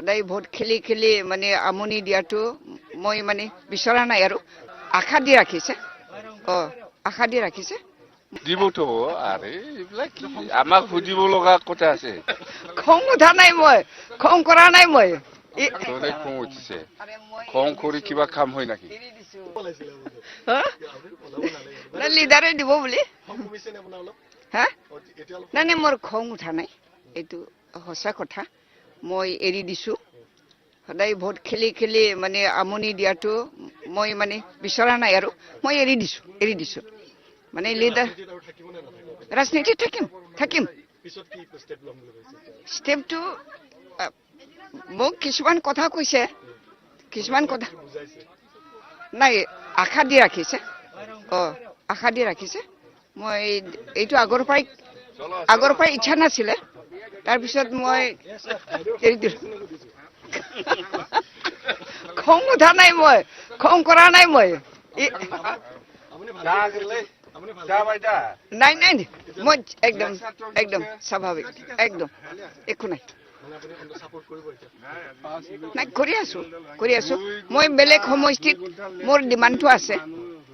সদায় ভোট খেলি খেলি মানে আমনি দিয়াটো মই মানে বিচৰা নাই আৰু আশা দি ৰাখিছে আশা দি ৰাখিছে দিবতো আৰে এইবিলাক আমাক সুধিব লগা কথা আছে খং উঠা নাই মই খং কৰা নাই মই খং উঠিছে খং কৰি কিবা কাম হয় নাকি লিডাৰে দিব বুলি হা নাই মোৰ খং উঠা নাই এইটো সঁচা কথা মই এৰি দিছো সদায় ভোট খেলি খেলি মানে আমনি দিয়াটো মই মানে বিচৰা নাই আৰু মই এৰি দিছো মানে লিডাৰ ৰাজনীতি থাকিম ষ্টেপটো মোক কিছুমান কথা কৈছে কিছুমান কথা নাই আশা দি ৰাখিছে মই এইটো আগৰ পৰাই ইচ্ছা নাছিলে তাৰপিছত মই এৰি দিলো খং উঠা নাই মই খং কৰা নাই মই নাই মই একদম স্বাভাৱিক একদম একো নাই নাই কৰি আছো মই বেলেগ সমষ্টিত মোৰ ডিমাণ্ডটো আছে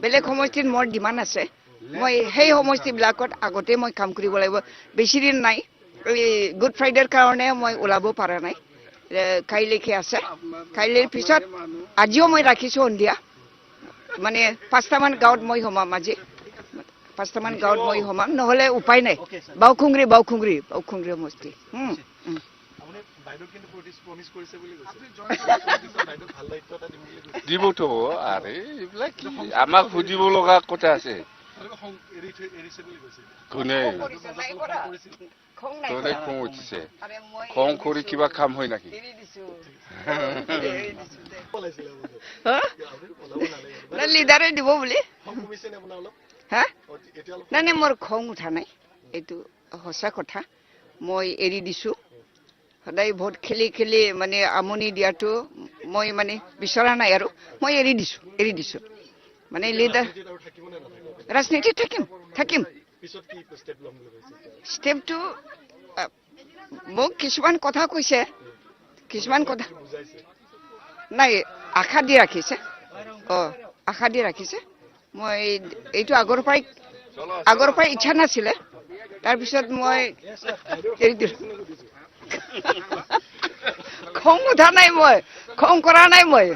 বেলেগ সমষ্টিত মোৰ ডিমাণ্ড আছে মই সেই সমষ্টিবিলাকত আগতে মই কাম কৰিব লাগিব বেছি দিন নাই এই গুড ফ্ৰাইডেৰ কাৰণে মই ওলাব পৰা নাই কাইলৈকে আছে কাইলৈৰ পিছত আজিও মই ৰাখিছো সন্ধিয়া মানে 5টামান গাঁৱত মই সোমাম আজি 5টামান গাঁৱত মই সোমাম নহলে উপায় নাই বাউখুংৰি সমষ্টি দিবতো আৰে এইবিলাক আমাক সুধিব লগা কথা আছে কোনে খং উঠিছে খং কৰি কিবা কাম হয় নাকি লিডাৰে দিব বুলি হা নাই মোৰ খং উঠা নাই এইটো সঁচা কথা মই এৰি দিছো সদায় ভোট খেলি খেলি মানে আমনি দিয়াটো মই মানে বিচৰা নাই আৰু মই এৰি দিছো মানে লিডাৰ ৰাজনীতি থাকিম ষ্টেপটো মোক কিছুমান কথা কৈছে কিছুমান কথা নাই আশা দি ৰাখিছে মই এইটো আগৰ পৰাই ইচ্ছা নাছিলে তাৰপিছত মই এৰি দিলো খং উঠা নাই মই খং কৰা নাই মই